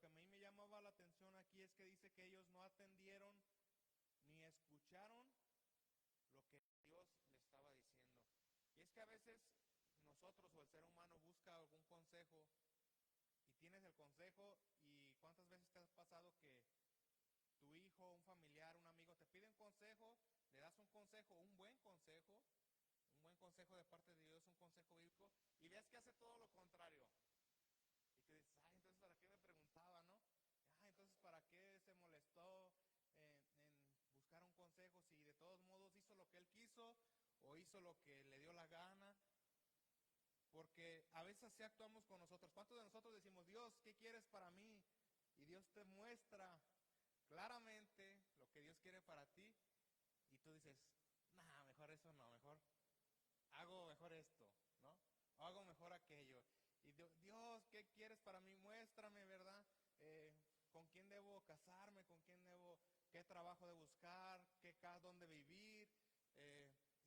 que a mí me llamaba la atención aquí es que dice que ellos no atendieron ni escucharon lo que Dios le estaba diciendo. Y es que a veces nosotros o el ser humano busca algún consejo y tienes el consejo y cuántas veces te has pasado que tu hijo, un familiar, un amigo te pide un consejo, le das un consejo, un buen consejo de parte de Dios, un consejo bíblico, y ves que hace todo lo contrario. Y te dices, ay, entonces ¿para qué me preguntaba, no? Ay, entonces ¿para qué se molestó en buscar un consejo si de todos modos hizo lo que él quiso o hizo lo que le dio la gana? Porque a veces así actuamos con nosotros. ¿Cuántos de nosotros decimos, Dios, ¿qué quieres para mí? Y Dios te muestra claramente lo que Dios quiere para ti. Y tú dices, nah, mejor eso no, hago mejor esto, ¿no? O hago mejor aquello. Y Dios, ¿qué quieres para mí? Muéstrame, ¿verdad? ¿Con quién debo casarme? ¿Qué trabajo de buscar? ¿Dónde vivir?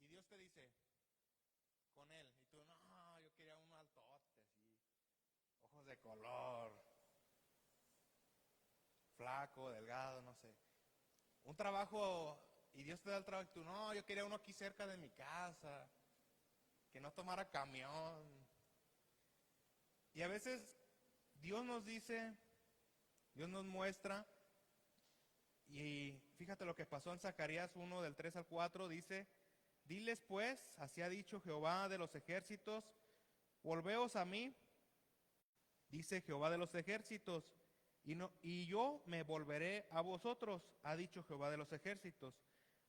Y Dios te dice, con él. Y tú, no, yo quería un altote, así, ojos de color, flaco, delgado, no sé. Un trabajo, y Dios te da el trabajo, y tú, no, yo quería uno aquí cerca de mi casa, que no tomara camión. Y a veces Dios nos dice, Dios nos muestra, y fíjate lo que pasó en Zacarías 1 del 3 al 4, dice, diles pues, así ha dicho Jehová de los ejércitos, volveos a mí, dice Jehová de los ejércitos, y yo me volveré a vosotros, ha dicho Jehová de los ejércitos.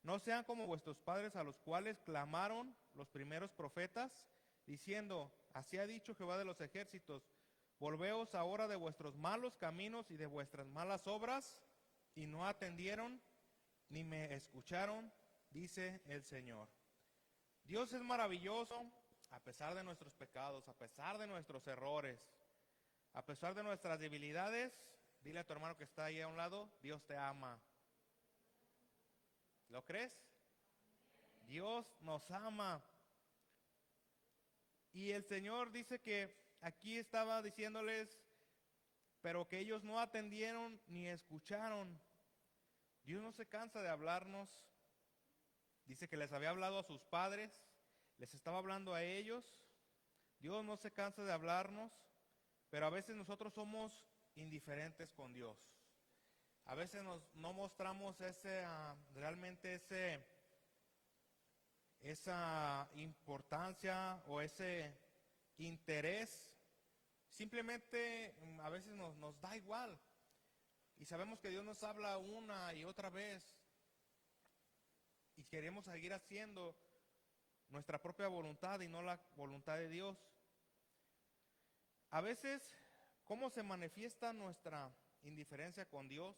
No sean como vuestros padres a los cuales clamaron los primeros profetas, diciendo, así ha dicho Jehová de los ejércitos, volveos ahora de vuestros malos caminos y de vuestras malas obras, y no atendieron ni me escucharon, dice el Señor. Dios es maravilloso a pesar de nuestros pecados, a pesar de nuestros errores. A pesar de nuestras debilidades, dile a tu hermano que está ahí a un lado, Dios te ama. ¿Lo crees? Dios nos ama. Y el Señor dice que aquí estaba diciéndoles, pero que ellos no atendieron ni escucharon. Dios no se cansa de hablarnos. Dice que les había hablado a sus padres, les estaba hablando a ellos. Dios no se cansa de hablarnos, pero a veces nosotros somos indiferentes con Dios. A veces no mostramos realmente esa importancia o ese interés. Simplemente a veces nos da igual. Y sabemos que Dios nos habla una y otra vez. Y queremos seguir haciendo nuestra propia voluntad y no la voluntad de Dios. A veces, ¿cómo se manifiesta nuestra indiferencia con Dios?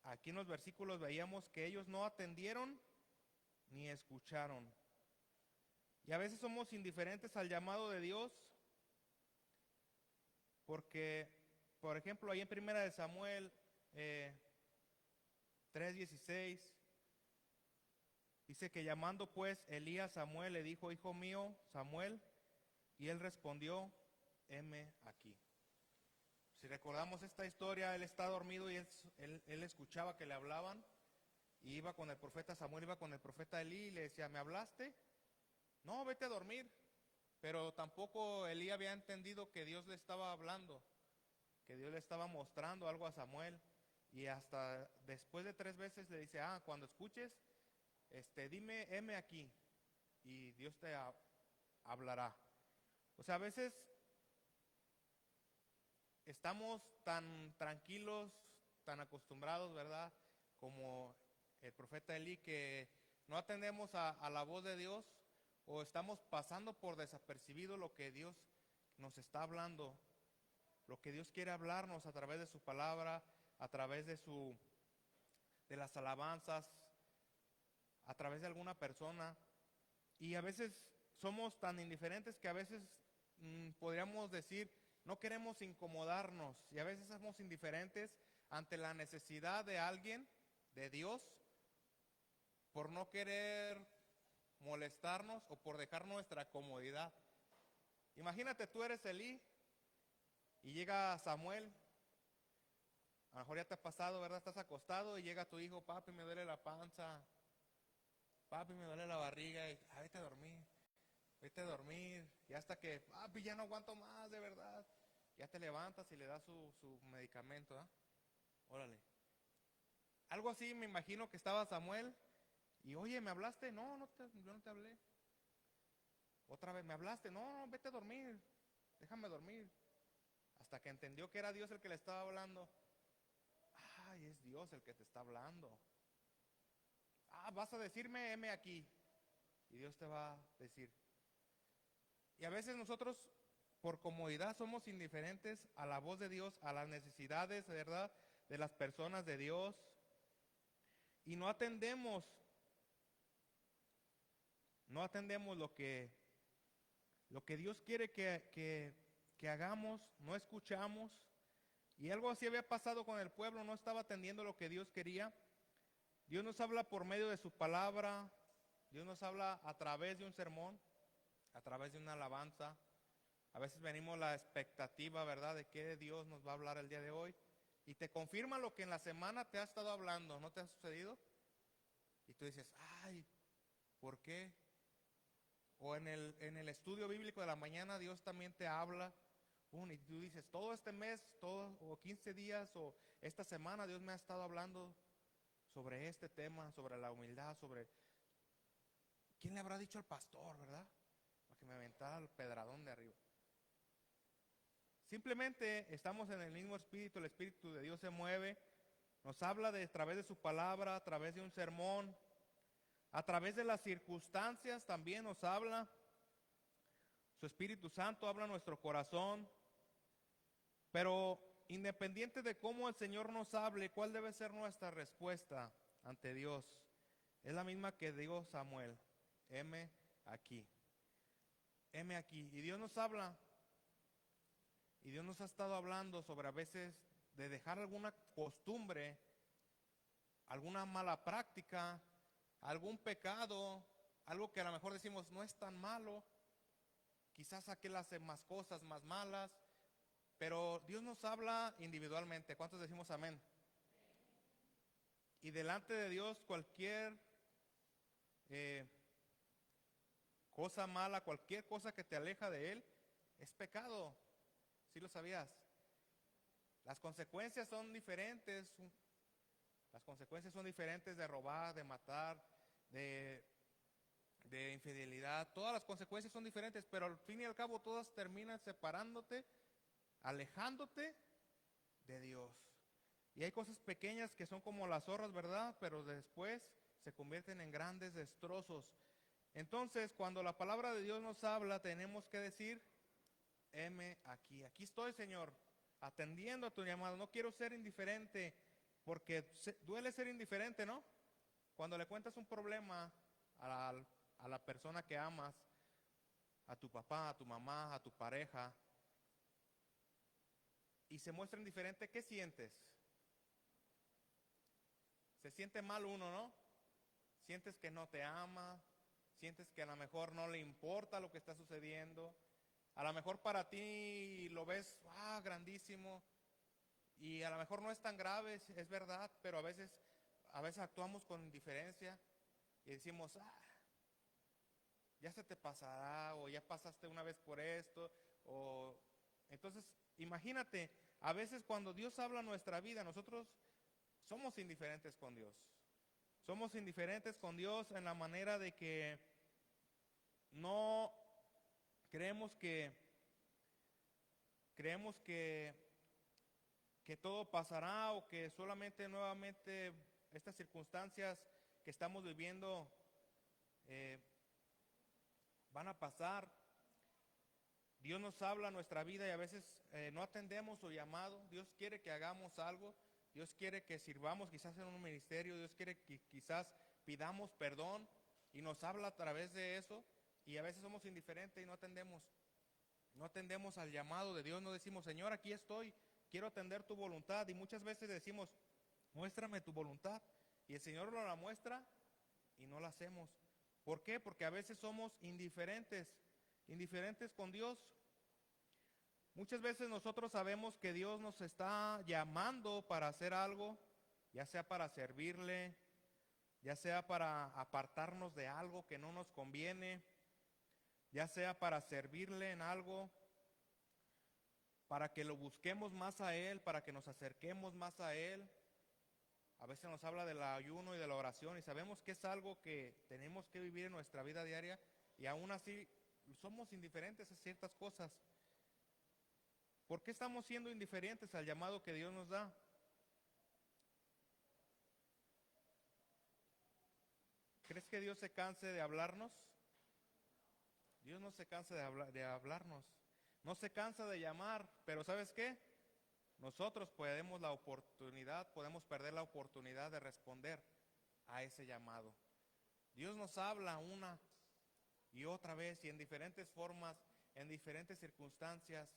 Aquí en los versículos veíamos que ellos no atendieron ni escucharon. Y a veces somos indiferentes al llamado de Dios porque, por ejemplo, ahí en Primera de Samuel 3:16 dice que llamando pues Elías a Samuel le dijo, hijo mío Samuel, y él respondió, heme aquí. Si recordamos esta historia, él está dormido y él escuchaba que le hablaban y iba con el profeta Samuel, iba con el profeta Elí y le decía, ¿me hablaste? No, vete a dormir. Pero tampoco Elí había entendido que Dios le estaba hablando, que Dios le estaba mostrando algo a Samuel. Y hasta después de 3 veces le dice, cuando escuches, dime, heme aquí, y Dios te hablará. O sea, a veces estamos tan tranquilos, tan acostumbrados, ¿verdad? Como el profeta Elí, que no atendemos a la voz de Dios o estamos pasando por desapercibido lo que Dios nos está hablando, lo que Dios quiere hablarnos a través de su palabra, a través de las alabanzas, a través de alguna persona. Y a veces somos tan indiferentes que a veces podríamos decir, no queremos incomodarnos, y a veces somos indiferentes ante la necesidad de alguien, de Dios, por no querer molestarnos o por dejar nuestra comodidad. Imagínate, tú eres Elí y llega Samuel A lo mejor ya te ha pasado, ¿verdad? Estás acostado y llega tu hijo, papi, me duele la panza, papi, me duele la barriga, y vete a dormir, y hasta que, papi, ya no aguanto más, de verdad, ya te levantas y le das su medicamento, ¿ah? Órale. Algo así me imagino que estaba Samuel, y oye, ¿me hablaste? No, yo no te hablé. Otra vez, ¿me hablaste? No, no, vete a dormir, déjame dormir. Hasta que entendió que era Dios el que le estaba hablando. Ay, es Dios el que te está hablando. Ah, vas a decirme, heme aquí. Y Dios te va a decir. Y a veces nosotros, por comodidad, somos indiferentes a la voz de Dios, a las necesidades, ¿verdad?, de las personas de Dios. Y no atendemos lo que Dios quiere que hagamos, no escuchamos. Y algo así había pasado con el pueblo, no estaba atendiendo lo que Dios quería. Dios nos habla por medio de su palabra, Dios nos habla a través de un sermón, a través de una alabanza. A veces venimos la expectativa, ¿verdad?, de que Dios nos va a hablar el día de hoy. Y te confirma lo que en la semana te ha estado hablando, ¿no te ha sucedido? Y tú dices, ay, ¿por qué? O en el estudio bíblico de la mañana Dios también te habla. Y tú dices, todo este mes, o 15 días, o esta semana Dios me ha estado hablando sobre este tema, sobre la humildad, sobre... ¿Quién le habrá dicho al pastor, verdad? Para que me aventara el pedradón de arriba. Simplemente estamos en el mismo espíritu, el espíritu de Dios se mueve, nos habla a través de su palabra, a través de un sermón, a través de las circunstancias también nos habla. Su Espíritu Santo habla a nuestro corazón. Pero independiente de cómo el Señor nos hable, ¿cuál debe ser nuestra respuesta ante Dios? Es la misma que dijo Samuel, heme aquí, heme aquí. Y Dios nos habla, y Dios nos ha estado hablando sobre a veces de dejar alguna costumbre, alguna mala práctica, algún pecado, algo que a lo mejor decimos no es tan malo, quizás aquel hace más cosas más malas, pero Dios nos habla individualmente. ¿Cuántos decimos amén? Y delante de Dios cualquier cosa mala, cualquier cosa que te aleja de Él, es pecado. ¿Sí lo sabías? Las consecuencias son diferentes. Las consecuencias son diferentes de robar, de matar, de infidelidad. Todas las consecuencias son diferentes, pero al fin y al cabo todas terminan separándote, alejándote de Dios. Y hay cosas pequeñas que son como las zorras, ¿verdad? Pero después se convierten en grandes destrozos. Entonces, cuando la palabra de Dios nos habla, tenemos que decir, heme aquí. Aquí estoy, Señor, atendiendo a tu llamado. No quiero ser indiferente, porque duele ser indiferente, ¿no? Cuando le cuentas un problema a la persona que amas, a tu papá, a tu mamá, a tu pareja, y se muestra indiferente, ¿qué sientes? Se siente mal uno, ¿no? Sientes que no te ama, sientes que a lo mejor no le importa lo que está sucediendo. A lo mejor para ti lo ves, grandísimo, y a lo mejor no es tan grave, es verdad, pero a veces actuamos con indiferencia y decimos, ya se te pasará, o ya pasaste una vez por esto, o entonces imagínate, a veces cuando Dios habla a nuestra vida, nosotros somos indiferentes con Dios. Somos indiferentes con Dios en la manera de que no creemos que todo pasará, o que solamente nuevamente estas circunstancias que estamos viviendo van a pasar. Dios nos habla a nuestra vida y a veces no atendemos su llamado. Dios quiere que hagamos algo. Dios quiere que sirvamos quizás en un ministerio. Dios quiere que quizás pidamos perdón, y nos habla a través de eso. Y a veces somos indiferentes y no atendemos. No atendemos al llamado de Dios. No decimos, Señor, aquí estoy, quiero atender tu voluntad. Y muchas veces decimos, muéstrame tu voluntad. Y el Señor nos la muestra y no la hacemos. ¿Por qué? Porque a veces somos indiferentes con Dios. Muchas veces nosotros sabemos que Dios nos está llamando para hacer algo, ya sea para servirle, ya sea para apartarnos de algo que no nos conviene, ya sea para servirle en algo, para que lo busquemos más a Él, para que nos acerquemos más a Él. A veces nos habla del ayuno y de la oración y sabemos que es algo que tenemos que vivir en nuestra vida diaria y aún así somos indiferentes a ciertas cosas. ¿Por qué estamos siendo indiferentes al llamado que Dios nos da? ¿Crees que Dios se canse de hablarnos? Dios no se cansa de hablarnos. No se cansa de llamar, pero ¿sabes qué? Nosotros podemos perder la oportunidad de responder a ese llamado. Dios nos habla una y otra vez y en diferentes formas, en diferentes circunstancias.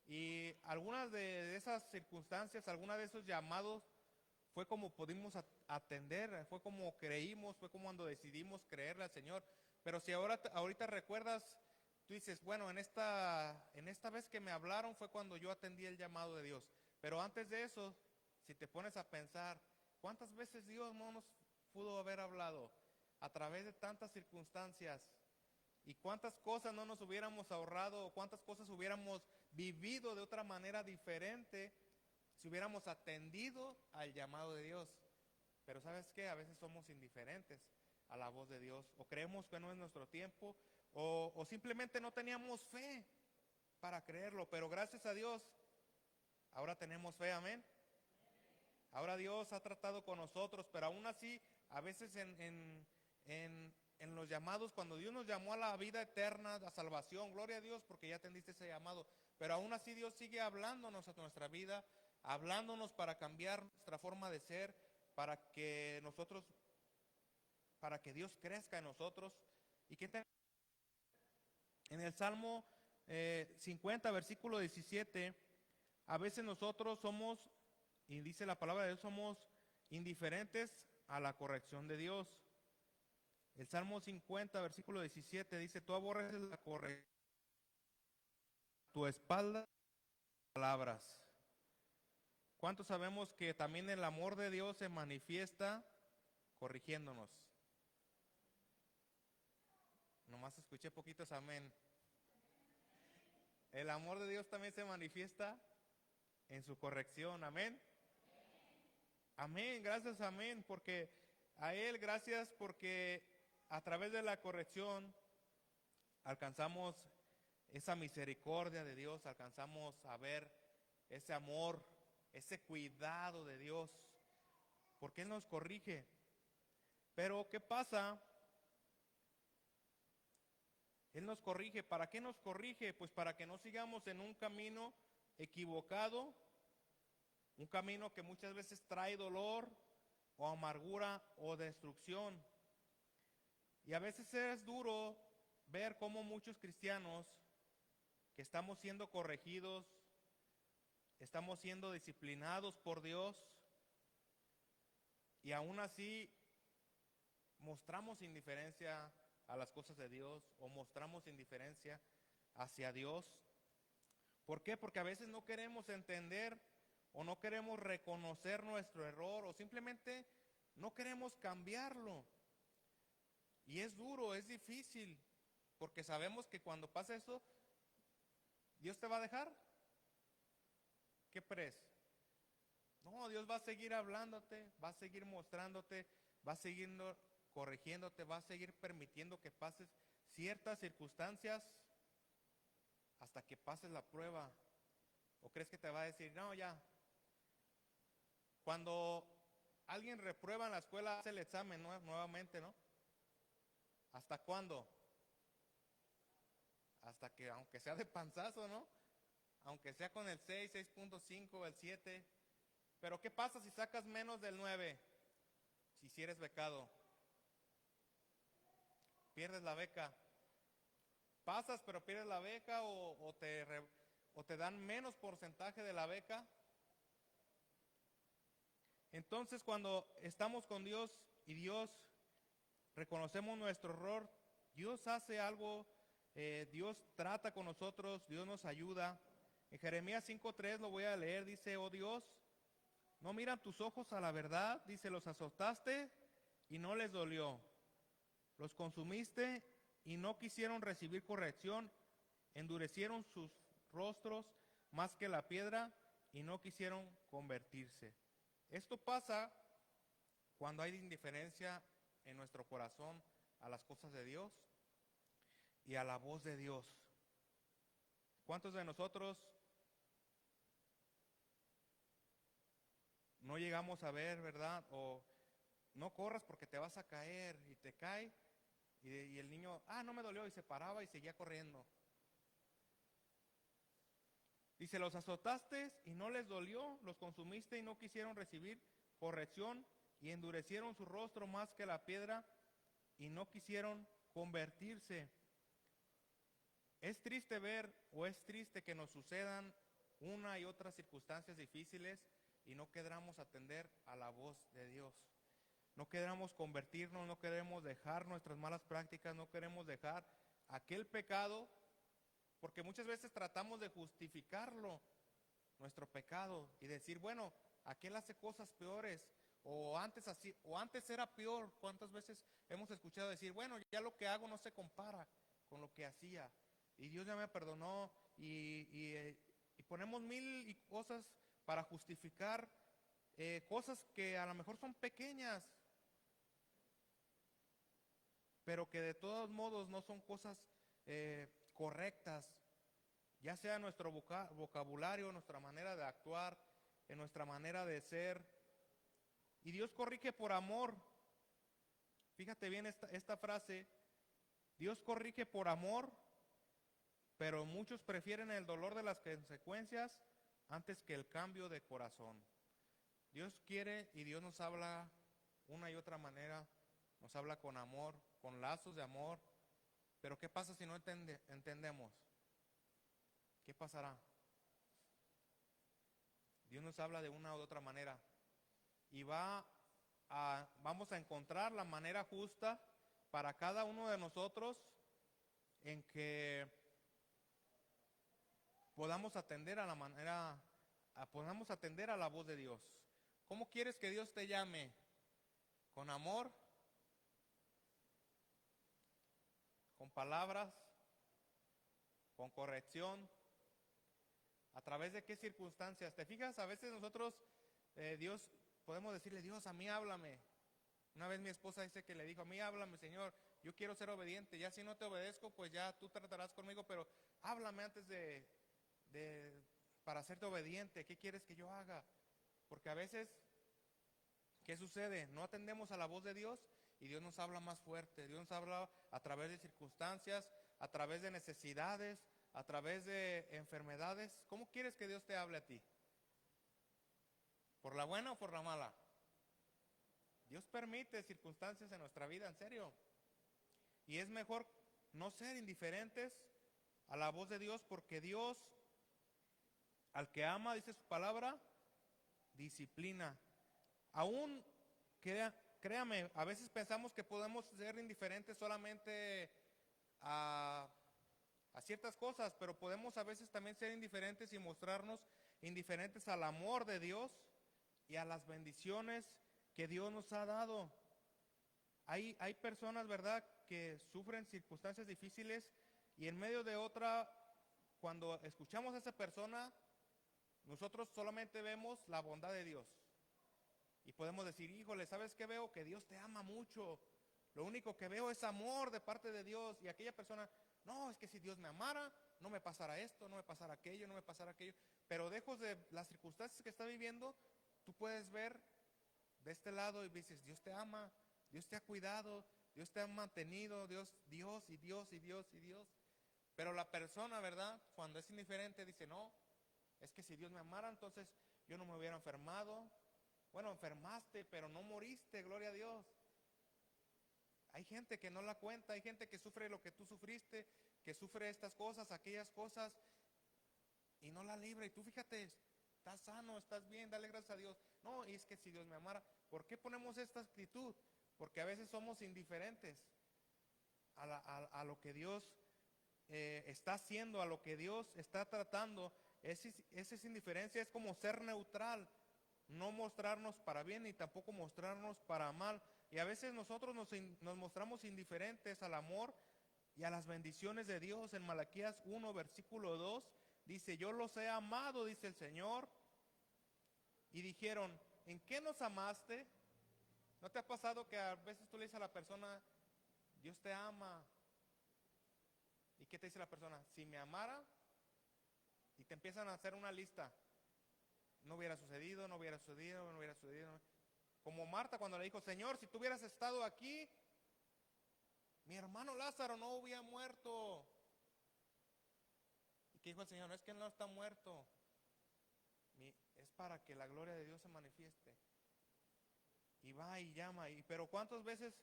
Y algunas de esas circunstancias, algunos de esos llamados fue como pudimos atender, fue como creímos, fue como cuando decidimos creerle al Señor. Pero si ahorita recuerdas, tú dices, bueno, en esta vez que me hablaron fue cuando yo atendí el llamado de Dios. Pero antes de eso, si te pones a pensar, ¿cuántas veces Dios no nos pudo haber hablado a través de tantas circunstancias? ¿Y cuántas cosas no nos hubiéramos ahorrado o cuántas cosas hubiéramos vivido de otra manera diferente si hubiéramos atendido al llamado de Dios? Pero ¿sabes qué? A veces somos indiferentes a la voz de Dios o creemos que no es nuestro tiempo o simplemente no teníamos fe para creerlo, pero gracias a Dios ahora tenemos fe, amén. Ahora Dios ha tratado con nosotros, pero aún así a veces en los llamados, cuando Dios nos llamó a la vida eterna, a salvación, gloria a Dios porque ya atendiste ese llamado, pero aún así Dios sigue hablándonos a nuestra vida, hablándonos para cambiar nuestra forma de ser, para que Dios crezca en nosotros. ¿Y qué te En el Salmo 50, versículo 17, a veces nosotros somos, y dice la palabra de Dios, somos indiferentes a la corrección de Dios. El Salmo 50, versículo 17 dice, tú aborreces la corrección, tu espalda palabras. ¿Cuántos sabemos que también el amor de Dios se manifiesta corrigiéndonos? Nomás escuché poquitos amén. El amor de Dios también se manifiesta en su corrección, amén. Amén, gracias, amén, porque a Él gracias porque a través de la corrección alcanzamos esa misericordia de Dios, alcanzamos a ver ese amor, ese cuidado de Dios, porque Él nos corrige. Pero ¿qué pasa? Él nos corrige. ¿Para qué nos corrige? Pues para que no sigamos en un camino equivocado, un camino que muchas veces trae dolor o amargura o destrucción. Y a veces es duro ver cómo muchos cristianos que estamos siendo corregidos, estamos siendo disciplinados por Dios y aún así mostramos indiferencia a las cosas de Dios o mostramos indiferencia hacia Dios. ¿Por qué? Porque a veces no queremos entender o no queremos reconocer nuestro error o simplemente no queremos cambiarlo. Y es duro, es difícil, porque sabemos que cuando pasa eso, ¿Dios te va a dejar? ¿Qué crees? No, Dios va a seguir hablándote, va a seguir mostrándote, va a seguir corrigiéndote, va a seguir permitiendo que pases ciertas circunstancias hasta que pases la prueba. ¿O crees que te va a decir, no, ya? Cuando alguien reprueba en la escuela, hace el examen nuevamente, ¿no? ¿Hasta cuándo? Hasta que, aunque sea de panzazo, ¿no? Aunque sea con el 6, 6.5, el 7. Pero ¿qué pasa si sacas menos del 9? Si eres becado. Pierdes la beca. Pasas, pero pierdes la beca o te dan menos porcentaje de la beca. Entonces, cuando estamos con Dios y Dios reconocemos nuestro error, Dios hace algo, Dios trata con nosotros, Dios nos ayuda. En Jeremías 5:3 lo voy a leer, dice, oh Dios, no miran tus ojos a la verdad, dice, los azotaste y no les dolió. Los consumiste y no quisieron recibir corrección, endurecieron sus rostros más que la piedra y no quisieron convertirse. Esto pasa cuando hay indiferencia en nuestro corazón a las cosas de Dios y a la voz de Dios. ¿Cuántos de nosotros no llegamos a ver, verdad? O no corras porque te vas a caer y te cae y el niño, no me dolió, y se paraba y seguía corriendo. Dice, los azotaste y no les dolió, los consumiste y no quisieron recibir corrección y endurecieron su rostro más que la piedra y no quisieron convertirse. Es triste ver o es triste que nos sucedan una y otras circunstancias difíciles y no queramos atender a la voz de Dios. No queremos convertirnos, no queremos dejar nuestras malas prácticas, no queremos dejar aquel pecado, porque muchas veces tratamos de justificarlo, nuestro pecado, y decir, bueno, aquel hace cosas peores, o antes era peor. ¿Cuántas veces hemos escuchado decir, bueno, ya lo que hago no se compara con lo que hacía, y Dios ya me perdonó, y ponemos mil cosas para justificar cosas que a lo mejor son pequeñas, pero que de todos modos no son cosas correctas, ya sea en nuestro vocabulario, nuestra manera de actuar, en nuestra manera de ser. Y Dios corrige por amor. Fíjate bien esta frase, Dios corrige por amor, pero muchos prefieren el dolor de las consecuencias antes que el cambio de corazón. Dios quiere y Dios nos habla una y otra manera, nos habla con amor, con lazos de amor, pero ¿qué pasa si no entendemos? ¿Qué pasará? Dios nos habla de una u otra manera y vamos a encontrar la manera justa para cada uno de nosotros en que podamos atender podamos atender a la voz de Dios. ¿Cómo quieres que Dios te llame? ¿Con amor? ¿Con palabras? ¿Con corrección? ¿A través de qué circunstancias? ¿Te fijas? A veces nosotros, Dios, podemos decirle, Dios, a mí háblame. Una vez mi esposa dice que le dijo, a mí háblame, Señor, yo quiero ser obediente. Ya si no te obedezco, pues ya tú tratarás conmigo, pero háblame antes para hacerte obediente. ¿Qué quieres que yo haga? Porque a veces, ¿qué sucede? No atendemos a la voz de Dios y Dios nos habla más fuerte. Dios nos habla a través de circunstancias, a través de necesidades, a través de enfermedades. ¿Cómo quieres que Dios te hable a ti? ¿Por la buena o por la mala? Dios permite circunstancias en nuestra vida, en serio. Y es mejor no ser indiferentes a la voz de Dios, porque Dios, al que ama, dice su palabra, disciplina. Aún, créame, a veces pensamos que podemos ser indiferentes solamente a ciertas cosas, pero podemos a veces también ser indiferentes y mostrarnos indiferentes al amor de Dios y a las bendiciones que Dios nos ha dado. Hay personas, ¿verdad?, que sufren circunstancias difíciles y en medio de otra, cuando escuchamos a esa persona, nosotros solamente vemos la bondad de Dios. Y podemos decir, híjole, ¿sabes qué veo? Que Dios te ama mucho. Lo único que veo es amor de parte de Dios. Y aquella persona, no, es que si Dios me amara, no me pasara esto, no me pasara aquello, no me pasara aquello. Pero lejos de las circunstancias que está viviendo, tú puedes ver de este lado y dices, Dios te ama, Dios te ha cuidado, Dios te ha mantenido, Dios. Pero la persona, ¿verdad?, cuando es indiferente dice, no, es que si Dios me amara, entonces yo no me hubiera enfermado. Bueno, enfermaste, pero no moriste, gloria a Dios. Hay gente que no la cuenta, hay gente que sufre lo que tú sufriste, que sufre estas cosas, aquellas cosas, y no la libra. Y tú fíjate, estás sano, estás bien, dale gracias a Dios. No, y es que si Dios me amara, ¿por qué ponemos esta actitud? Porque a veces somos indiferentes a lo que Dios está haciendo, a lo que Dios está tratando Esa es indiferencia, es como ser neutral, no mostrarnos para bien ni tampoco mostrarnos para mal. Y a veces nosotros nos mostramos indiferentes al amor y a las bendiciones de Dios. En Malaquías 1, versículo 2, dice, yo los he amado, dice el Señor. Y dijeron, ¿en qué nos amaste? ¿No te ha pasado que a veces tú le dices a la persona, Dios te ama? ¿Y qué te dice la persona? Si me amara, y te empiezan a hacer una lista. No hubiera sucedido, no hubiera sucedido, no hubiera sucedido. Como Marta cuando le dijo, Señor, si tú hubieras estado aquí, mi hermano Lázaro no hubiera muerto. ¿Y qué dijo el Señor? No es que él no está muerto. Es para que la gloria de Dios se manifieste. Y va y llama. Pero ¿cuántas veces?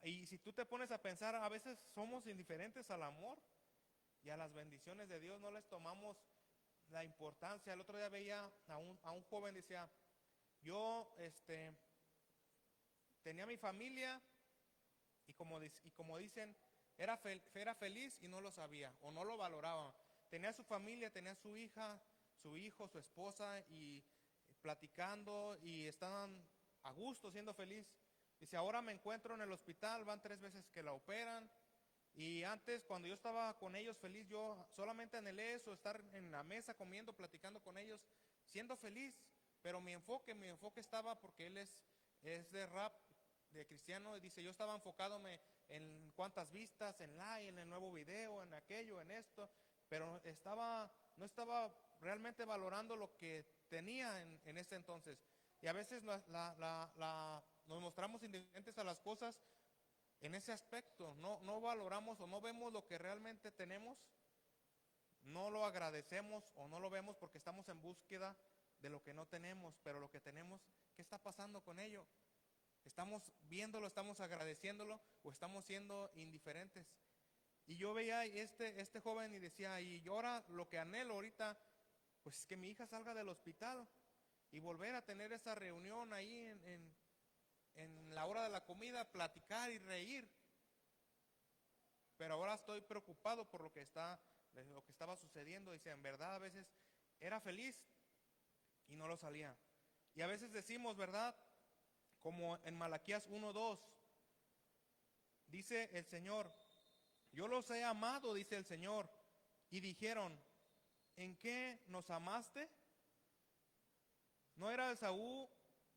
Y si tú te pones a pensar, a veces somos indiferentes al amor y a las bendiciones de Dios, no les tomamos la importancia. El otro día veía a un joven, decía, yo tenía mi familia y como dicen, era feliz y no lo sabía o no lo valoraba. Tenía su familia, tenía su hija, su hijo, su esposa y platicando y estaban a gusto siendo feliz. Dice, ahora me encuentro en el hospital, van 3 veces que la operan. Y antes, cuando yo estaba con ellos feliz, yo solamente anhelé eso, estar en la mesa comiendo, platicando con ellos, siendo feliz. Pero mi enfoque estaba, porque él es de rap, de cristiano, y dice, yo estaba enfocándome en cuántas vistas, en like, en el nuevo video, en aquello, en esto, pero no estaba realmente valorando lo que tenía en ese entonces. Y a veces nos mostramos indiferentes a las cosas en ese aspecto, no valoramos o no vemos lo que realmente tenemos, no lo agradecemos o no lo vemos porque estamos en búsqueda de lo que no tenemos, pero lo que tenemos, ¿qué está pasando con ello? ¿Estamos viéndolo, estamos agradeciéndolo o estamos siendo indiferentes? Y yo veía este joven y decía, y yo ahora lo que anhelo ahorita, pues es que mi hija salga del hospital y volver a tener esa reunión ahí en la hora de la comida, platicar y reír. Pero ahora estoy preocupado por lo que estaba sucediendo. Dice, en verdad a veces era feliz y no lo salía. Y a veces decimos, ¿verdad? Como en Malaquías 1:2, dice el Señor, yo los he amado, dice el Señor. Y dijeron, ¿en qué nos amaste? ¿No era Esaú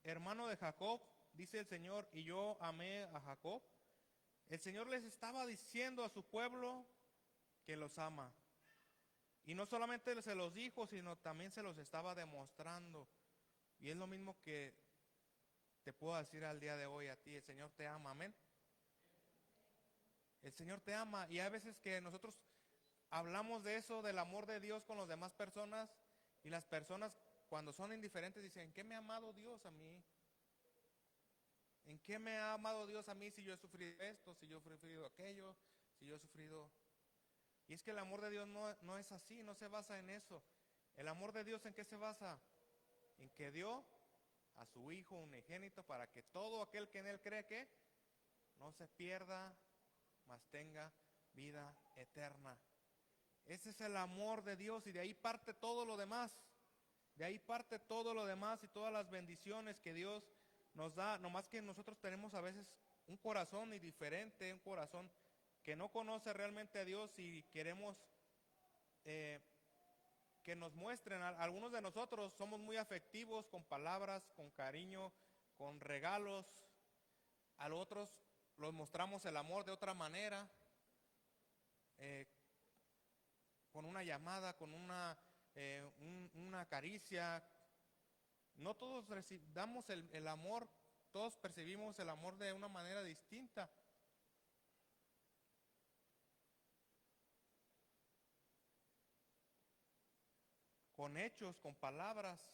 hermano de Jacob? Dice el Señor, y yo amé a Jacob. El Señor les estaba diciendo a su pueblo que los ama. Y no solamente se los dijo, sino también se los estaba demostrando. Y es lo mismo que te puedo decir al día de hoy a ti, el Señor te ama, amén. El Señor te ama y hay veces que nosotros hablamos de eso, del amor de Dios con las demás personas y las personas cuando son indiferentes dicen, ¿en qué me ha amado Dios a mí? ¿En qué me ha amado Dios a mí si yo he sufrido esto, si yo he sufrido aquello, si yo he sufrido? Y es que el amor de Dios no es así, no se basa en eso. ¿El amor de Dios en qué se basa? En que dio a su Hijo unigénito para que todo aquel que en Él cree que no se pierda, mas tenga vida eterna. Ese es el amor de Dios y de ahí parte todo lo demás. De ahí parte todo lo demás y todas las bendiciones que Dios nos da. Nomás que nosotros tenemos a veces un corazón indiferente, un corazón que no conoce realmente a Dios y queremos que nos muestren. Algunos de nosotros somos muy afectivos con palabras, con cariño, con regalos. A los otros los mostramos el amor de otra manera, con una llamada, con una caricia. No todos damos el amor, todos percibimos el amor de una manera distinta. Con hechos, con palabras.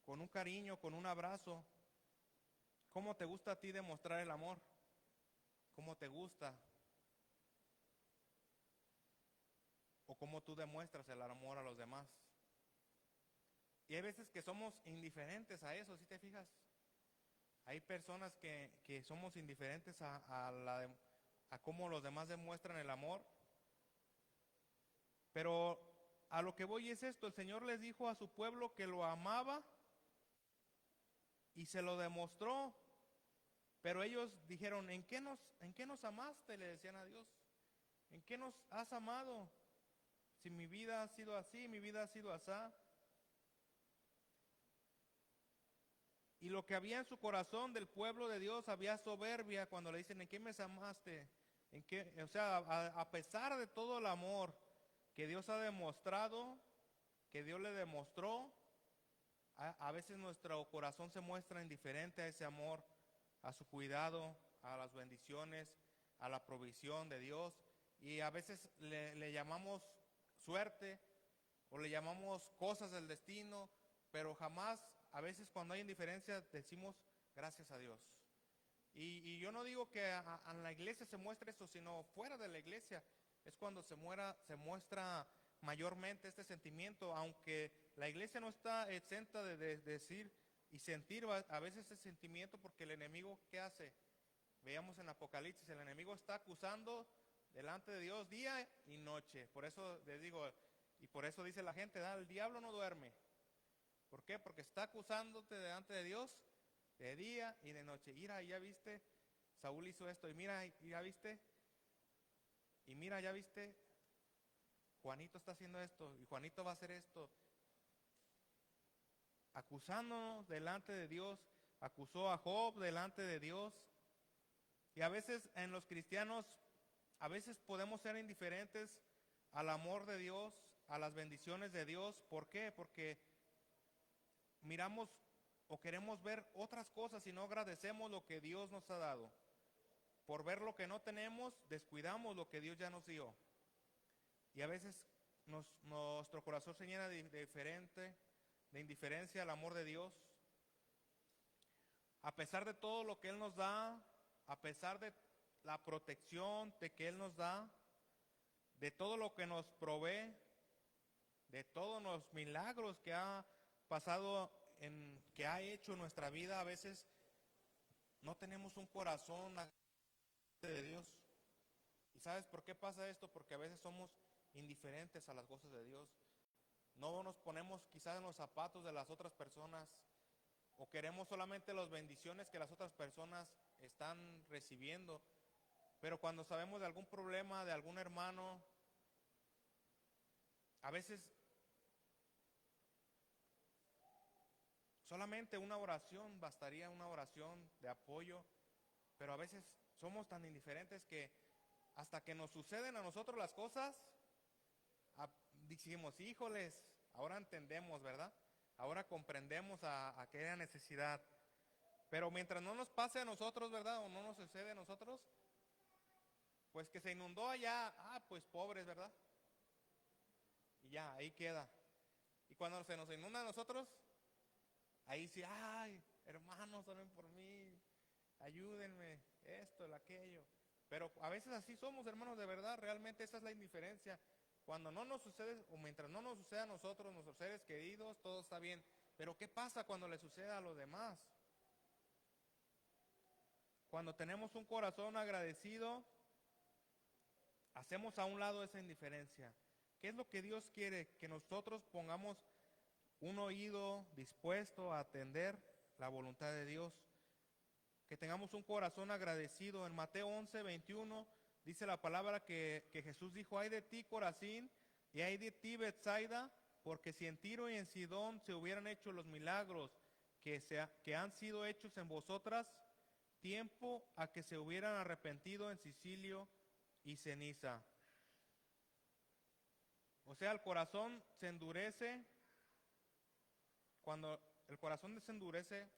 Con un cariño, con un abrazo. ¿Cómo te gusta a ti demostrar el amor? ¿Cómo te gusta? ¿O cómo tú demuestras el amor a los demás? Y hay veces que somos indiferentes a eso, ¿sí te fijas? Hay personas que somos indiferentes a cómo los demás demuestran el amor. Pero a lo que voy es esto, el Señor les dijo a su pueblo que lo amaba y se lo demostró. Pero ellos dijeron, en qué nos amaste? Le decían a Dios. ¿En qué nos has amado? Si mi vida ha sido así, mi vida ha sido asá. Y lo que había en su corazón del pueblo de Dios, había soberbia cuando le dicen, ¿en qué me amaste? ¿En qué? O sea, a pesar de todo el amor que Dios ha demostrado, que Dios le demostró, a veces nuestro corazón se muestra indiferente a ese amor, a su cuidado, a las bendiciones, a la provisión de Dios. Y a veces le llamamos suerte o le llamamos cosas del destino, pero jamás, a veces cuando hay indiferencia, decimos gracias a Dios. Y yo no digo que en la iglesia se muestre eso, sino fuera de la iglesia es cuando se muestra mayormente este sentimiento, aunque la iglesia no está exenta de decir y sentir a veces ese sentimiento, porque el enemigo, ¿qué hace? Veamos en Apocalipsis, el enemigo está acusando delante de Dios día y noche. Por eso les digo, y por eso dice la gente, el diablo no duerme. ¿Por qué? Porque está acusándote delante de Dios de día y de noche. Mira, ya viste, Saúl hizo esto, y mira, ya viste, y mira, ya viste, Juanito está haciendo esto, y Juanito va a hacer esto. Acusándonos delante de Dios, acusó a Job delante de Dios. Y a veces en los cristianos, a veces podemos ser indiferentes al amor de Dios, a las bendiciones de Dios. ¿Por qué? Porque miramos o queremos ver otras cosas y no agradecemos lo que Dios nos ha dado. Por ver lo que no tenemos, descuidamos lo que Dios ya nos dio. Y a veces nuestro corazón se llena de indiferencia al amor de Dios. A pesar de todo lo que Él nos da, a pesar de la protección de que Él nos da, de todo lo que nos provee, de todos los milagros que ha pasado, que ha hecho en nuestra vida, a veces no tenemos un corazón de Dios. ¿Y sabes por qué pasa esto? Porque a veces somos indiferentes a las cosas de Dios. No nos ponemos quizás en los zapatos de las otras personas, o queremos solamente las bendiciones que las otras personas están recibiendo. Pero cuando sabemos de algún problema de algún hermano, a veces solamente una oración bastaría, una oración de apoyo. Pero a veces somos tan indiferentes que hasta que nos suceden a nosotros las cosas, decimos, híjoles, ahora entendemos, ¿verdad? Ahora comprendemos a aquella necesidad. Pero mientras no nos pase a nosotros, ¿verdad? O no nos sucede a nosotros, pues que se inundó allá, pues pobres, ¿verdad? Y ya, ahí queda. Y cuando se nos inunda a nosotros, ahí sí, ay, hermanos, oren por mí, ayúdenme, esto, aquello. Pero a veces así somos, hermanos, de verdad, realmente esa es la indiferencia. Cuando no nos sucede, o mientras no nos sucede a nosotros, nuestros seres queridos, todo está bien. Pero ¿qué pasa cuando le sucede a los demás? Cuando tenemos un corazón agradecido, hacemos a un lado esa indiferencia. ¿Qué es lo que Dios quiere? Que nosotros pongamos un oído dispuesto a atender la voluntad de Dios. Que tengamos un corazón agradecido. En Mateo 11:21 dice la palabra que Jesús dijo, ay de ti, Corazín, y ay de ti, Betsaida, porque si en Tiro y en Sidón se hubieran hecho los milagros que han sido hechos en vosotras, tiempo a que se hubieran arrepentido en Sicilio y ceniza. O sea, el corazón se endurece. Cuando el corazón se endurece,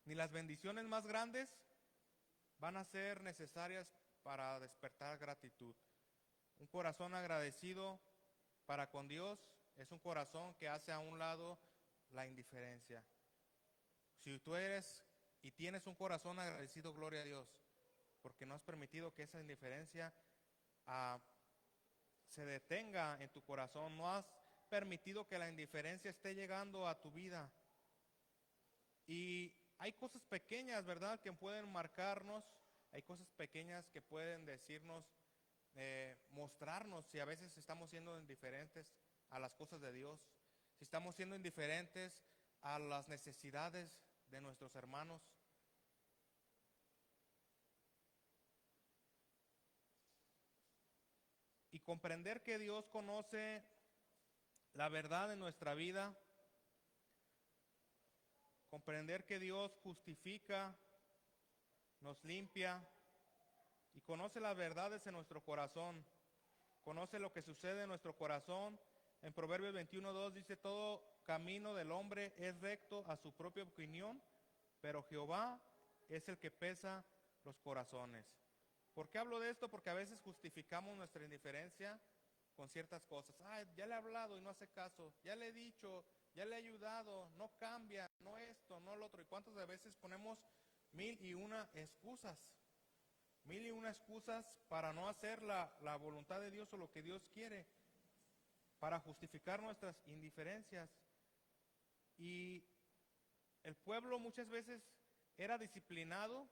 ni las bendiciones más grandes van a ser necesarias para despertar gratitud. Un corazón agradecido para con Dios es un corazón que hace a un lado la indiferencia. Si tú eres y tienes un corazón agradecido, gloria a Dios, porque no has permitido que esa indiferencia se detenga en tu corazón, no has permitido que la indiferencia esté llegando a tu vida. Y hay cosas pequeñas, ¿verdad?, que pueden marcarnos, hay cosas pequeñas que pueden decirnos, mostrarnos si a veces estamos siendo indiferentes a las cosas de Dios, si estamos siendo indiferentes a las necesidades de nuestros hermanos. Y comprender que Dios conoce la verdad en nuestra vida, comprender que Dios justifica, nos limpia y conoce las verdades en nuestro corazón, conoce lo que sucede en nuestro corazón. En Proverbios 21:2 dice: todo camino del hombre es recto a su propia opinión, pero Jehová es el que pesa los corazones. ¿Por qué hablo de esto? Porque a veces justificamos nuestra indiferencia con ciertas cosas. Ya le he hablado y no hace caso, ya le he dicho, ya le he ayudado, no cambia, no esto, no lo otro. ¿Y cuántas veces ponemos mil y una excusas? Mil y una excusas para no hacer la voluntad de Dios o lo que Dios quiere, para justificar nuestras indiferencias. Y el pueblo muchas veces era disciplinado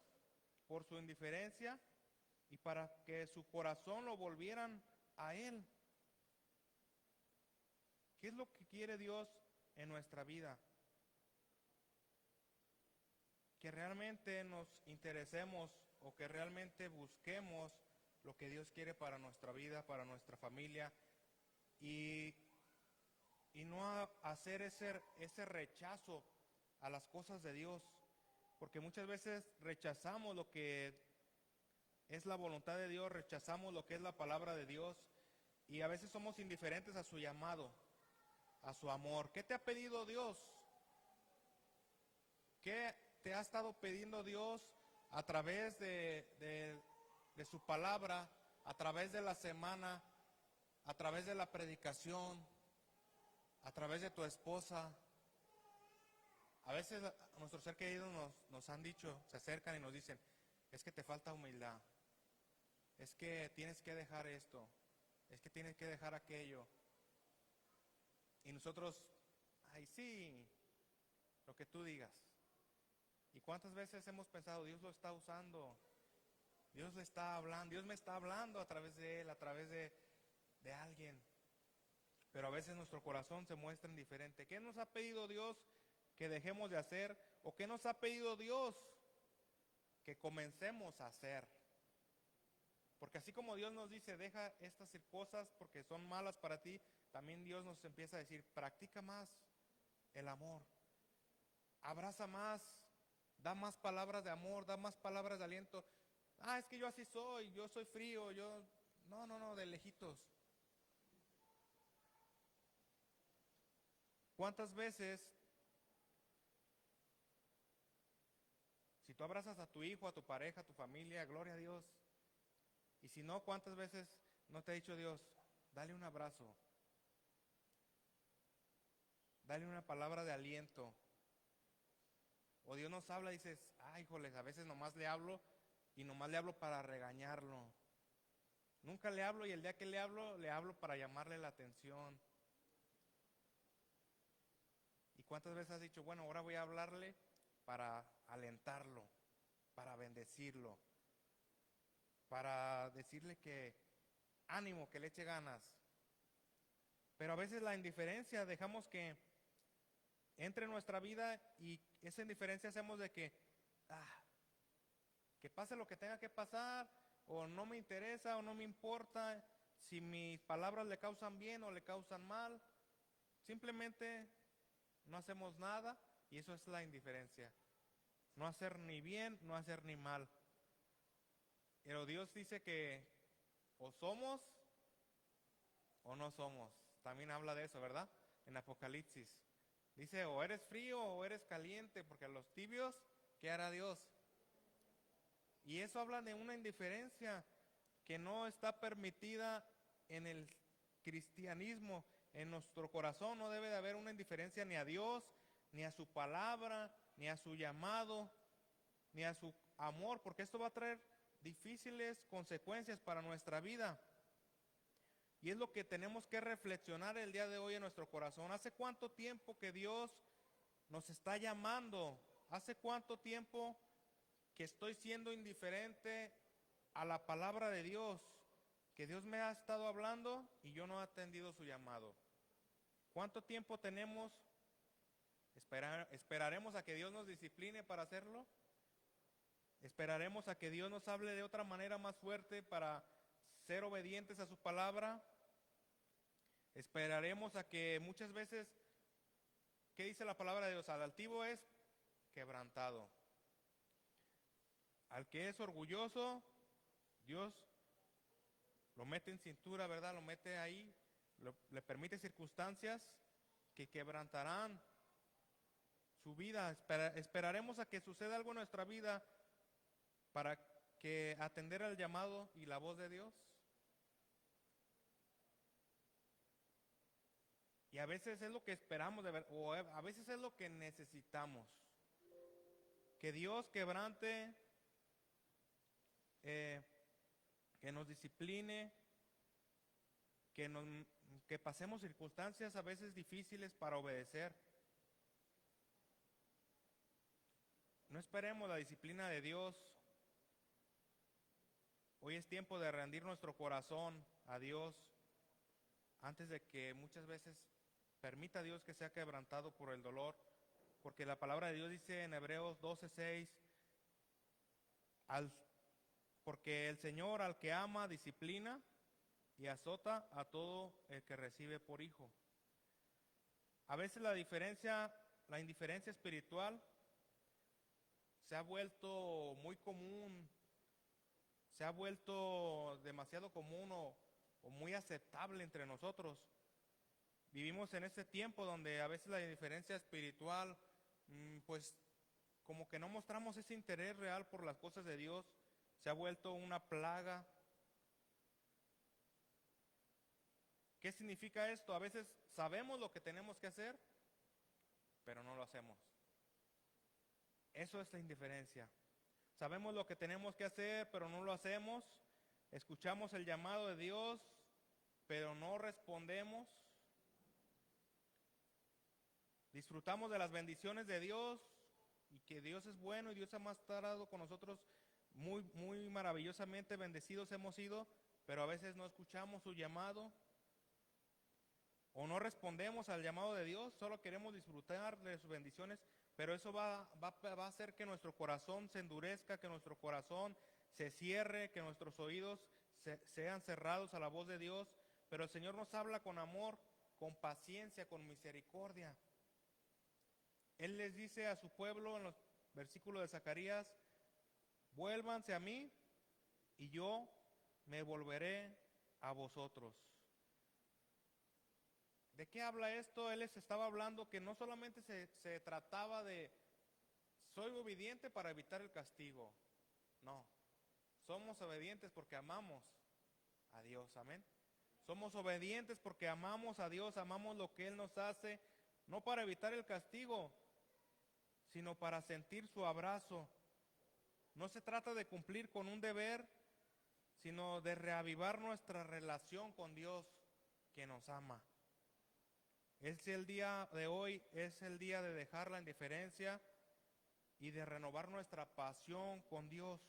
por su indiferencia y para que su corazón lo volvieran a Él. ¿Qué es lo que quiere Dios en nuestra vida? Que realmente nos interesemos o que realmente busquemos lo que Dios quiere para nuestra vida, para nuestra familia, y no hacer ese rechazo a las cosas de Dios, porque muchas veces rechazamos lo que es la voluntad de Dios, rechazamos lo que es la palabra de Dios, y a veces somos indiferentes a su llamado, a su amor. ¿Qué te ha pedido Dios? ¿Qué te ha estado pidiendo Dios a través de su palabra, a través de la semana, a través de la predicación, a través de tu esposa? A veces nuestros seres queridos nos han dicho, se acercan y nos dicen: es que te falta humildad, es que tienes que dejar esto, es que tienes que dejar aquello. Y nosotros: ay, sí, lo que tú digas. ¿Y cuántas veces hemos pensado: Dios lo está usando, Dios le está hablando, Dios me está hablando a través de él, a través de alguien? Pero a veces nuestro corazón se muestra indiferente. ¿Qué nos ha pedido Dios que dejemos de hacer? ¿O qué nos ha pedido Dios que comencemos a hacer? Porque así como Dios nos dice: deja estas cosas porque son malas para ti, también Dios nos empieza a decir: practica más el amor, abraza más, da más palabras de amor, da más palabras de aliento. Es que yo así soy, yo soy frío, no, de lejitos. ¿Cuántas veces, si tú abrazas a tu hijo, a tu pareja, a tu familia, gloria a Dios? Y si no, ¿cuántas veces no te ha dicho Dios: dale un abrazo, dale una palabra de aliento? O Dios nos habla y dices: híjoles, a veces nomás le hablo y nomás le hablo para regañarlo. Nunca le hablo, y el día que le hablo para llamarle la atención. ¿Y cuántas veces has dicho: bueno, ahora voy a hablarle para alentarlo, para bendecirlo, para decirle que ánimo, que le eche ganas? Pero a veces la indiferencia dejamos que entre en nuestra vida, y esa indiferencia hacemos de que pase lo que tenga que pasar, o no me interesa, o no me importa si mis palabras le causan bien o le causan mal. Simplemente no hacemos nada, y eso es la indiferencia. No hacer ni bien, no hacer ni mal. Pero Dios dice que o somos o no somos. También habla de eso, ¿verdad? En Apocalipsis. Dice: o eres frío o eres caliente, porque a los tibios, ¿qué hará Dios? Y eso habla de una indiferencia que no está permitida en el cristianismo. En nuestro corazón no debe de haber una indiferencia ni a Dios, ni a su palabra, ni a su llamado, ni a su amor, porque esto va a traer difíciles consecuencias para nuestra vida. Y es lo que tenemos que reflexionar el día de hoy en nuestro corazón. ¿Hace cuánto tiempo que Dios nos está llamando ¿hace cuánto tiempo que estoy siendo indiferente a la palabra de Dios? Que Dios me ha estado hablando y yo no he atendido su llamado. ¿Cuánto tiempo tenemos? ¿Esperaremos a que Dios nos discipline para hacerlo? ¿Esperaremos a que Dios nos hable de otra manera más fuerte para ser obedientes a su palabra? ¿Esperaremos a que muchas veces, qué dice la palabra de Dios? Al altivo es quebrantado. Al que es orgulloso, Dios lo mete en cintura, ¿verdad? Lo mete ahí, le permite circunstancias que quebrantarán su vida. Esperaremos a que suceda algo en nuestra vida para que atender al llamado y la voz de Dios. Y a veces es lo que esperamos de ver, o a veces es lo que necesitamos. Que Dios quebrante, que nos discipline, que pasemos circunstancias a veces difíciles para obedecer. No esperemos la disciplina de Dios. Hoy es tiempo de rendir nuestro corazón a Dios antes de que muchas veces permita a Dios que sea quebrantado por el dolor, porque la palabra de Dios dice en Hebreos 12:6, porque el Señor al que ama disciplina y azota a todo el que recibe por hijo. A veces la indiferencia espiritual se ha vuelto muy común, se ha vuelto demasiado común o muy aceptable entre nosotros. Vivimos en este tiempo donde a veces la indiferencia espiritual, pues como que no mostramos ese interés real por las cosas de Dios, se ha vuelto una plaga. ¿Qué significa esto? A veces sabemos lo que tenemos que hacer, pero no lo hacemos. Eso es la indiferencia. Sabemos lo que tenemos que hacer, pero no lo hacemos. Escuchamos el llamado de Dios, pero no respondemos. Disfrutamos de las bendiciones de Dios y que Dios es bueno y Dios ha estado con nosotros muy, muy maravillosamente bendecidos hemos sido, pero a veces no escuchamos su llamado o no respondemos al llamado de Dios, solo queremos disfrutar de sus bendiciones, pero eso va a hacer que nuestro corazón se endurezca, que nuestro corazón se cierre, que nuestros oídos sean cerrados a la voz de Dios, pero el Señor nos habla con amor, con paciencia, con misericordia. Él les dice a su pueblo en los versículos de Zacarías, vuélvanse a mí y yo me volveré a vosotros. ¿De qué habla esto? Él les estaba hablando que no solamente se trataba de soy obediente para evitar el castigo. No, somos obedientes porque amamos a Dios, amén. Somos obedientes porque amamos a Dios, amamos lo que Él nos hace, no para evitar el castigo, sino para sentir su abrazo. No se trata de cumplir con un deber, sino de reavivar nuestra relación con Dios que nos ama. El día de hoy es el día de dejar la indiferencia y de renovar nuestra pasión con Dios,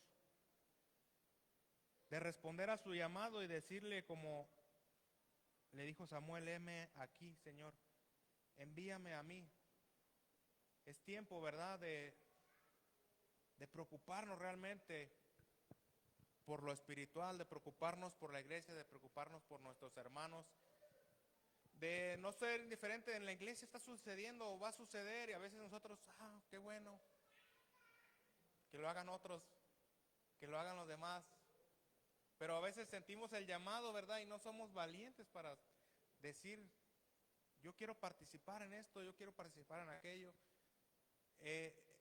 de responder a su llamado y decirle como le dijo Samuel, heme aquí, Señor, envíame a mí. Es tiempo, ¿verdad?, de preocuparnos realmente por lo espiritual, de preocuparnos por la iglesia, de preocuparnos por nuestros hermanos, de no ser indiferente. En la iglesia está sucediendo o va a suceder y a veces nosotros, qué bueno, que lo hagan otros, que lo hagan los demás, pero a veces sentimos el llamado, ¿verdad? Y no somos valientes para decir, yo quiero participar en esto, yo quiero participar en aquello.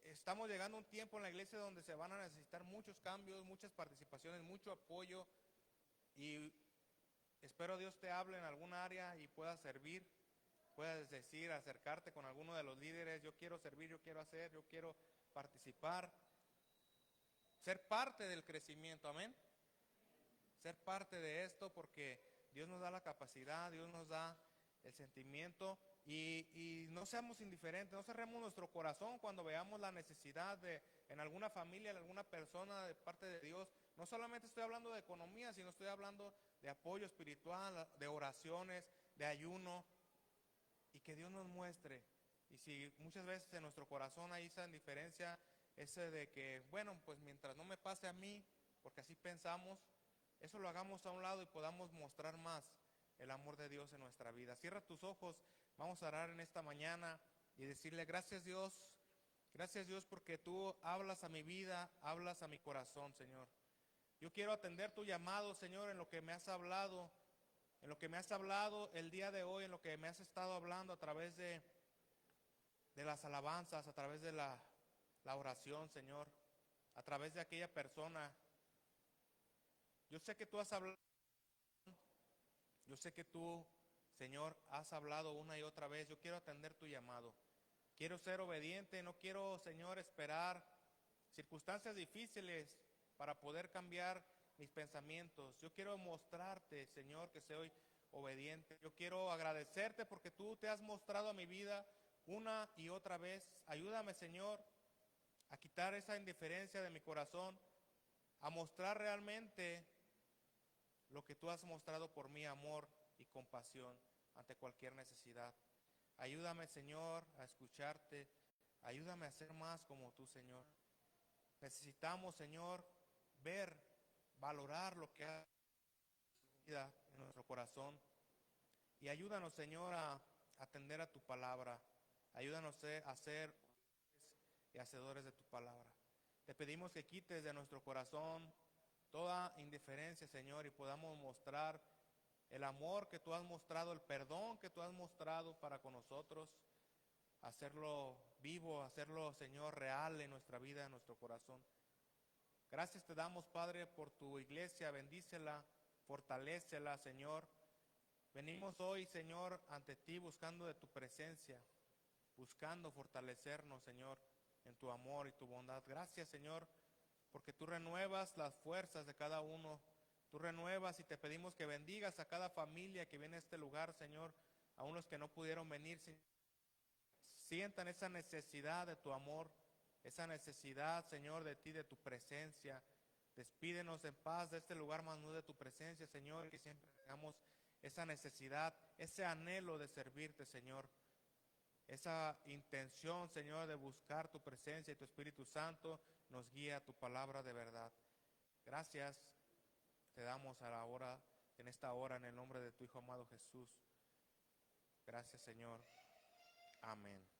Estamos llegando a un tiempo en la iglesia donde se van a necesitar muchos cambios, muchas participaciones, mucho apoyo, y espero Dios te hable en alguna área y puedas servir, puedas decir, acercarte con alguno de los líderes, yo quiero servir, yo quiero hacer, yo quiero participar, ser parte del crecimiento, amén. Ser parte de esto porque Dios nos da la capacidad, Dios nos da el sentimiento y no seamos indiferentes, no cerremos nuestro corazón cuando veamos la necesidad en alguna familia, en alguna persona de parte de Dios. No solamente estoy hablando de economía, sino estoy hablando de apoyo espiritual, de oraciones, de ayuno, y que Dios nos muestre. Y si muchas veces en nuestro corazón hay esa indiferencia, ese de que, bueno, pues mientras no me pase a mí, porque así pensamos, eso lo hagamos a un lado y podamos mostrar más el amor de Dios en nuestra vida. Cierra tus ojos, vamos a orar en esta mañana y decirle gracias Dios porque tú hablas a mi vida, hablas a mi corazón, Señor. Yo quiero atender tu llamado, Señor, en lo que me has hablado, en lo que me has hablado el día de hoy, en lo que me has estado hablando a través de las alabanzas, a través de la oración, Señor, a través de aquella persona. Yo sé que tú has hablado, yo sé que tú, Señor, has hablado una y otra vez. Yo quiero atender tu llamado. Quiero ser obediente, no quiero, Señor, esperar circunstancias difíciles para poder cambiar mis pensamientos. Yo quiero mostrarte, Señor, que soy obediente. Yo quiero agradecerte porque tú te has mostrado a mi vida una y otra vez. Ayúdame, Señor, a quitar esa indiferencia de mi corazón, a mostrar realmente lo que tú has mostrado por mí, amor y compasión ante cualquier necesidad. Ayúdame, Señor, a escucharte. Ayúdame a ser más como tú, Señor. Necesitamos, Señor, ver, valorar lo que hay en nuestro corazón. Y ayúdanos, Señor, a atender a tu palabra. Ayúdanos a ser y hacedores de tu palabra. Te pedimos que quites de nuestro corazón toda indiferencia, Señor, y podamos mostrar el amor que tú has mostrado, el perdón que tú has mostrado para con nosotros, hacerlo vivo, hacerlo, Señor, real en nuestra vida, en nuestro corazón. Gracias te damos, Padre, por tu iglesia, bendícela, fortalécela, Señor. Venimos hoy, Señor, ante ti buscando de tu presencia, buscando fortalecernos, Señor, en tu amor y tu bondad. Gracias, Señor, porque tú renuevas las fuerzas de cada uno. Tú renuevas y te pedimos que bendigas a cada familia que viene a este lugar, Señor, a unos que no pudieron venir, Señor. Sientan esa necesidad de tu amor, esa necesidad, Señor, de ti, de tu presencia. Despídenos en paz de este lugar, más no de tu presencia, Señor, que siempre tengamos esa necesidad, ese anhelo de servirte, Señor. Esa intención, Señor, de buscar tu presencia y tu Espíritu Santo nos guía a tu palabra de verdad. Gracias te damos a la hora, en esta hora, en el nombre de tu Hijo amado Jesús. Gracias, Señor. Amén.